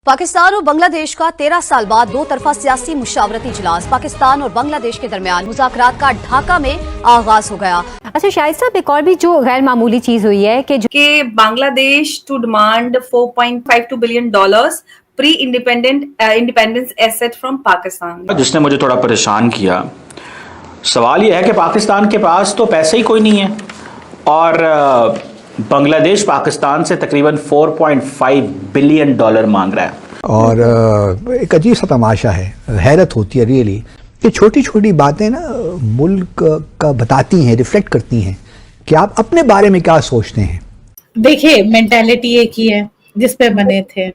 पाकिस्तान और बांग्लादेश का 13 साल बाद दो तरफा सियासी मुशावरती इजलास पाकिस्तान और बांग्लादेश के दरमियान मुज़ाकरात का ढाका में आगाज हो गया। अच्छा शाहिद साहब, एक और भी जो गैर मामूली चीज हुई है कि Bangladesh to demand $4.52 billion pre independence asset from Pakistan, जिसने मुझे थोड़ा परेशान किया। सवाल यह है कि पाकिस्तान के पास तो पैसे ही कोई नहीं है और बांग्लादेश पाकिस्तान से तकरीबन $4.5 बिलियन मांग रहा है। और एक अजीब सा तमाशा है, हैरत होती है रियली। ये छोटी छोटी बातें ना मुल्क का बताती हैं, रिफ्लेक्ट करती हैं कि आप अपने बारे में क्या सोचते हैं। देखिए, मेंटालिटी एक ही है जिस पे बने थे।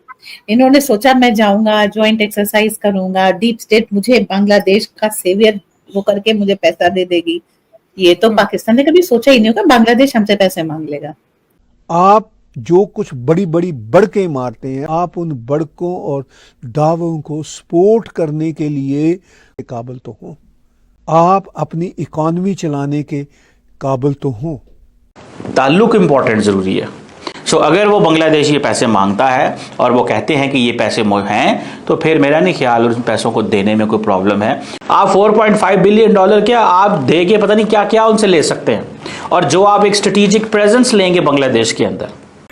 इन्होंने सोचा मैं जाऊंगा, ज्वाइंट एक्सरसाइज करूंगा, डीप स्टेट मुझे बांग्लादेश का सेवियर वो करके मुझे पैसा दे देगी। ये तो पाकिस्तान ने कभी सोचा ही नहीं होगा बांग्लादेश हमसे पैसे मांग लेगा। आप जो कुछ बड़ी बड़ी बड़कें मारते हैं, आप उन बड़कों और दावों को सपोर्ट करने के लिए काबिल तो हो, आप अपनी इकॉनमी चलाने के काबिल तो हो। ताल्लुक इम्पोर्टेंट ज़रूरी है। सो अगर वो बांग्लादेश ये पैसे मांगता है और वो कहते हैं कि ये पैसे हैं, तो फिर मेरा नहीं ख्याल उन पैसों को देने में कोई प्रॉब्लम है। आप $4.5 बिलियन क्या आप दे के पता नहीं क्या क्या उनसे ले सकते हैं, और जो आप एक स्ट्रेटेजिक प्रेजेंस लेंगे बांग्लादेश के अंदर।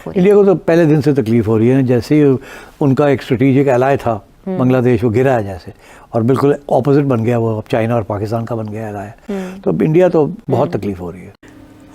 इंडिया को तो पहले दिन से तकलीफ हो रही है, जैसे ही उनका एक स्ट्रेटेजिक एलाय था बांग्लादेश, वो गिरा है जैसे, और बिल्कुल ऑपोजिट बन गया वो, अब चाइना और पाकिस्तान का बन गया एलाय। तो अब इंडिया तो बहुत तकलीफ हो रही है।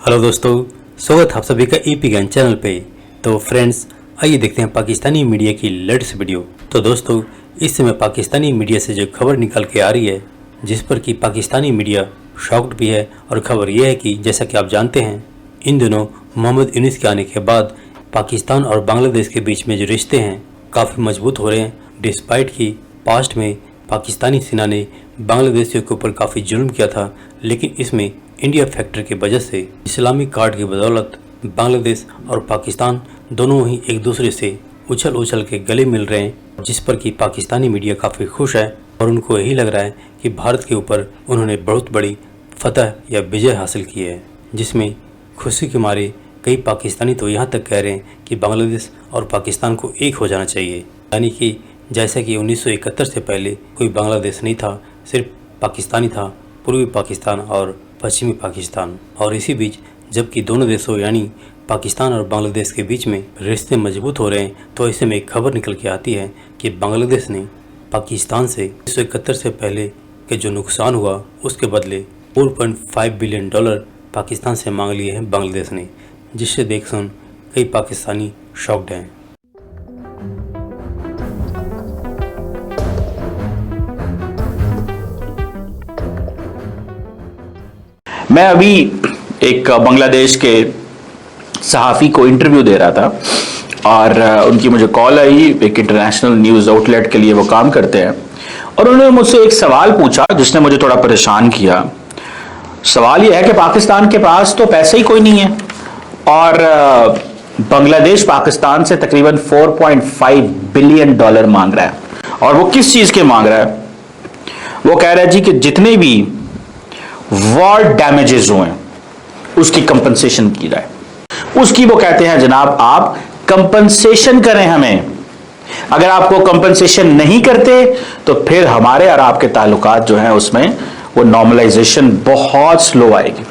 हेलो दोस्तों, स्वागत आप सभी का ईपी ज्ञान चैनल पे। तो फ्रेंड्स, आइए देखते हैं पाकिस्तानी मीडिया की लेटेस्ट वीडियो। तो दोस्तों, इस समय पाकिस्तानी मीडिया से जो खबर निकल के आ रही है, जिस पर कि पाकिस्तानी मीडिया शॉक्ड भी है, और खबर यह है कि जैसा कि आप जानते हैं, इन दिनों मोहम्मद यूनुस के आने के बाद पाकिस्तान और बांग्लादेश के बीच में जो रिश्ते हैं काफ़ी मजबूत हो रहे हैं। डिस्पाइट कि पास्ट में पाकिस्तानी सेना ने बांग्लादेशियों के ऊपर काफ़ी जुल्म किया था, लेकिन इसमें इंडिया फैक्टर की वजह से इस्लामिक कार्ड की बदौलत बांग्लादेश और पाकिस्तान दोनों ही एक दूसरे से उछल उछल के गले मिल रहे हैं, जिस पर कि पाकिस्तानी मीडिया काफ़ी खुश है और उनको यही लग रहा है कि भारत के ऊपर उन्होंने बहुत बड़ी फतह या विजय हासिल की है, जिसमें खुशी के मारे कई पाकिस्तानी तो यहाँ तक कह रहे हैं कि बांग्लादेश और पाकिस्तान को एक हो जाना चाहिए। यानी कि जैसा कि 1971 से पहले कोई बांग्लादेश नहीं था, सिर्फ पाकिस्तानी था, पूर्वी पाकिस्तान और पश्चिमी पाकिस्तान। और इसी बीच जबकि दोनों देशों यानी पाकिस्तान और बांग्लादेश के बीच में रिश्ते मजबूत हो रहे हैं, तो ऐसे में एक खबर निकल के आती है कि बांग्लादेश ने पाकिस्तान से 1971 से पहले के जो नुकसान हुआ उसके बदले $4.5 बिलियन पाकिस्तान से मांग लिए हैं बांग्लादेश ने, जिससे देख सुन कई पाकिस्तानी शॉक्ड हैं। मैं अभी एक बांग्लादेश के सहाफ़ी को इंटरव्यू दे रहा था और उनकी मुझे कॉल आई। एक इंटरनेशनल न्यूज़ आउटलेट के लिए वो काम करते हैं, और उन्होंने मुझसे एक सवाल पूछा जिसने मुझे थोड़ा परेशान किया। सवाल ये है कि पाकिस्तान के पास तो पैसे ही कोई नहीं है और बांग्लादेश पाकिस्तान से तकरीबन $4.5 बिलियन मांग रहा है। और वो किस चीज़ के मांग रहा है? वो कह रहा है जी कि जितने भी वॉर डैमेजेस हुए उसकी कंपनसेशन की जाए। उसकी वो कहते हैं जनाब आप कंपनसेशन करें हमें। अगर आपको कंपनसेशन नहीं करते तो फिर हमारे और आपके ताल्लुकात जो हैं उसमें वो नॉर्मलाइजेशन बहुत स्लो आएगी।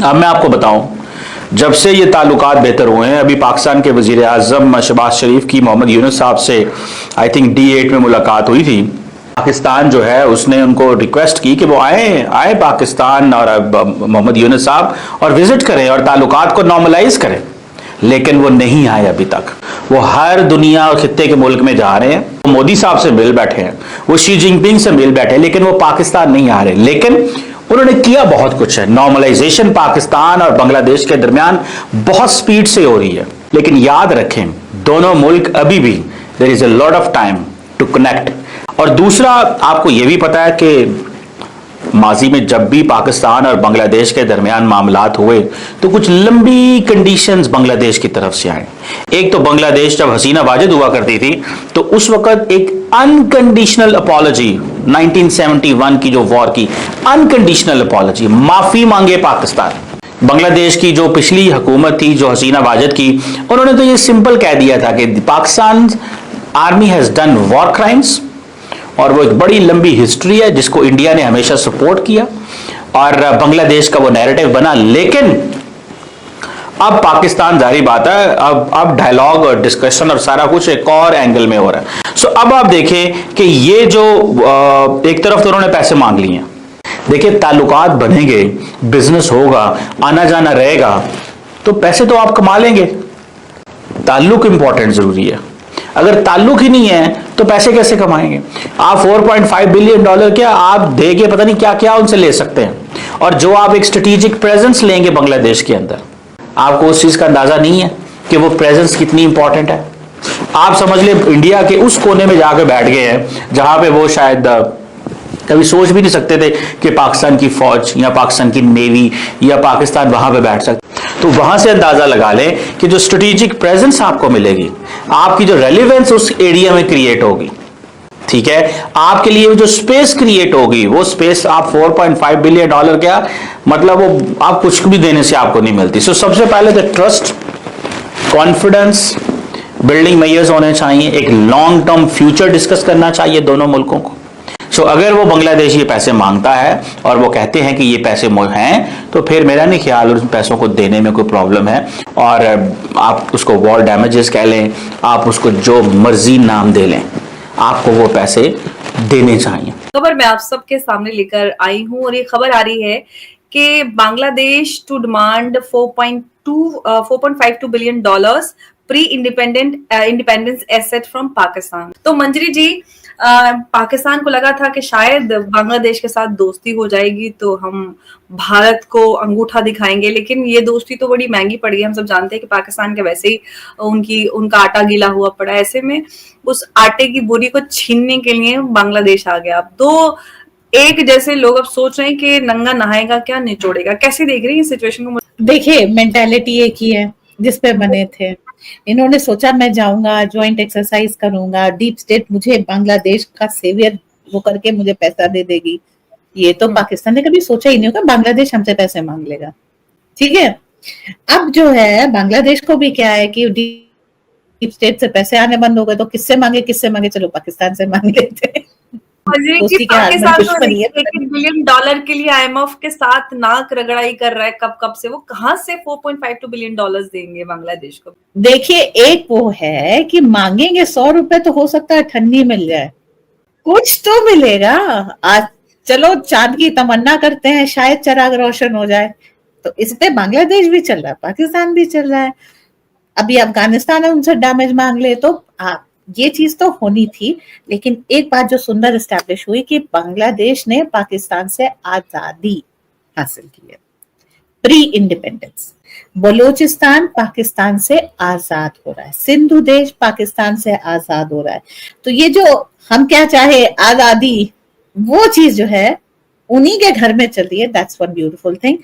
अब मैं आपको बताऊं, जब से ये ताल्लुकात बेहतर हुए हैं, अभी पाकिस्तान के वजीर आज़म शहबाज शरीफ की मोहम्मद यूनुस साहब से आई थिंक D8 में मुलाकात हुई थी। पाकिस्तान जो है उसने उनको रिक्वेस्ट की कि वो आए पाकिस्तान और मोहम्मद यूनुस साहब और विजिट करें और ताल्लुकात को नॉर्मलाइज करें, लेकिन वो नहीं आए अभी तक। वो हर दुनिया और खित्ते के मुल्क में जा रहे हैं, वो मोदी साहब से मिल बैठे हैं, वो शी जिनपिंग से मिल बैठे हैं, लेकिन वो पाकिस्तान नहीं आ रहे। लेकिन उन्होंने किया बहुत कुछ है। नॉर्मलाइजेशन पाकिस्तान और बांग्लादेश के दरमियान बहुत स्पीड से हो रही है, लेकिन याद रखें दोनों मुल्क अभी भी there is a lot of time to connect. और दूसरा, आपको यह भी पता है कि माजी में जब भी पाकिस्तान और बांग्लादेश के दरमियान मामलात हुए तो कुछ लंबी कंडीशंस बांग्लादेश की तरफ से आए। एक तो बांग्लादेश जब हसीना वाजिद हुआ करती थी तो उस वक्त एक अनकंडीशनल अपॉलॉजी, 1971 की जो वॉर की अनकंडीशनल अपॉलॉजी, माफी मांगे पाकिस्तान। बांग्लादेश की जो पिछली हुकूमत थी जो हसीना वाजिद की, उन्होंने तो ये सिंपल कह दिया था कि Pakistan army has done war crimes, और वो एक बड़ी लंबी हिस्ट्री है जिसको इंडिया ने हमेशा सपोर्ट किया और बांग्लादेश का वो नैरेटिव बना। लेकिन अब पाकिस्तान, जारी बात है, अब डायलॉग और डिस्कशन और सारा कुछ एक और एंगल में हो रहा है। सो अब आप देखें कि ये जो एक तरफ तो उन्होंने पैसे मांग लिए हैं, देखिए ताल्लुकात बनेंगे, बिजनेस होगा, आना जाना रहेगा, तो पैसे तो आप कमा लेंगे। ताल्लुक इंपॉर्टेंट जरूरी है, अगर ताल्लुक ही नहीं है तो पैसे कैसे कमाएंगे आप? 4.5 बिलियन डॉलर क्या आप दे के पता नहीं क्या क्या उनसे ले सकते हैं। और जो आप एक स्ट्रेटेजिक प्रेजेंस लेंगे बांग्लादेश के अंदर, आपको उस चीज का अंदाजा नहीं है कि वो प्रेजेंस कितनी इंपॉर्टेंट है। आप समझ ले इंडिया के उस कोने में जाकर बैठ गए हैं जहां पे वो शायद कभी सोच भी नहीं सकते थे कि पाकिस्तान की फौज या पाकिस्तान की नेवी या पाकिस्तान वहां पे बैठ सकते। तो वहां से अंदाजा लगा लें कि जो स्ट्रेटेजिक प्रेजेंस आपको मिलेगी, आपकी जो रेलिवेंस उस एरिया में क्रिएट होगी, ठीक है, आपके लिए जो स्पेस क्रिएट होगी, वो स्पेस आप 4.5 बिलियन डॉलर क्या मतलब वो आप कुछ भी देने से आपको नहीं मिलती। सो सबसे पहले तो ट्रस्ट, कॉन्फिडेंस बिल्डिंग मेजर्स होने चाहिए, एक लॉन्ग टर्म फ्यूचर डिस्कस करना चाहिए दोनों मुल्कों को। सो अगर वो बांग्लादेश ये पैसे मांगता है और वो कहते हैं कि ये पैसे हैं, तो फिर मेरा नहीं ख्याल उन पैसों को देने में कोई प्रॉब्लम है। और आप उसको वॉर डैमेजेस कह लें, आप उसको जो मर्जी नाम दे लें, आपको वो पैसे देने चाहिए। खबर मैं आप सबके सामने लेकर आई हूं और ये खबर आ रही है कि Bangladesh to demand 4.52 billion dollars pre independence asset from Pakistan. तो मंजरी जी, पाकिस्तान को लगा था कि शायद बांग्लादेश के साथ दोस्ती हो जाएगी तो हम भारत को अंगूठा दिखाएंगे, लेकिन ये दोस्ती तो बड़ी महंगी पड़ गई। हम सब जानते हैं कि पाकिस्तान के वैसे ही उनका आटा गीला हुआ पड़ा है। ऐसे में उस आटे की बोरी को छीनने के लिए बांग्लादेश आ गया। अब दो एक जैसे लोग अब सोच रहे हैं कि नंगा नहाएगा क्या निचोड़ेगा। कैसे देख रही है सिचुएशन को? देखिए, मेंटालिटी एक ही है जिस पे बने थे। इन्होंने सोचा मैं जाऊंगा, ज्वाइंट एक्सरसाइज करूंगा, डीप स्टेट मुझे बांग्लादेश का सेवियर वो करके मुझे पैसा दे देगी। ये तो पाकिस्तान ने कभी सोचा ही नहीं होगा बांग्लादेश हमसे पैसे मांग लेगा। ठीक है, अब जो है बांग्लादेश को भी क्या है कि डीप स्टेट से पैसे आने बंद हो गए तो किससे मांगे, चलो पाकिस्तान से मांग लेते हैं। पाकिस्तान तो $1 बिलियन के लिए IMF के साथ नाक रगड़ाई कर रहा है कब से। वो कहां से 4.52 बिलियन डॉलर्स देंगे बांग्लादेश को? देखिए, एक वो है कि मांगेंगे 100 रुपए तो हो सकता है ठन्नी मिल जाए, कुछ तो मिलेगा। आज चलो चांद की तमन्ना करते हैं शायद चिराग रोशन हो जाए। तो इस पे बांग्लादेश भी चल रहा है, पाकिस्तान भी चल रहा है। अभी अफगानिस्तान है उनसे डैमेज मांग ले तो ये चीज तो होनी थी। लेकिन एक बात जो सुंदर एस्टैब्लिश हुई कि बांग्लादेश ने पाकिस्तान से आजादी हासिल की है, प्री इंडिपेंडेंस। बलूचिस्तान पाकिस्तान से आजाद हो रहा है, सिंधु देश पाकिस्तान से आजाद हो रहा है। तो ये जो हम क्या चाहे आजादी, वो चीज जो है उन्हीं के घर में चल रही है। That's one beautiful thing.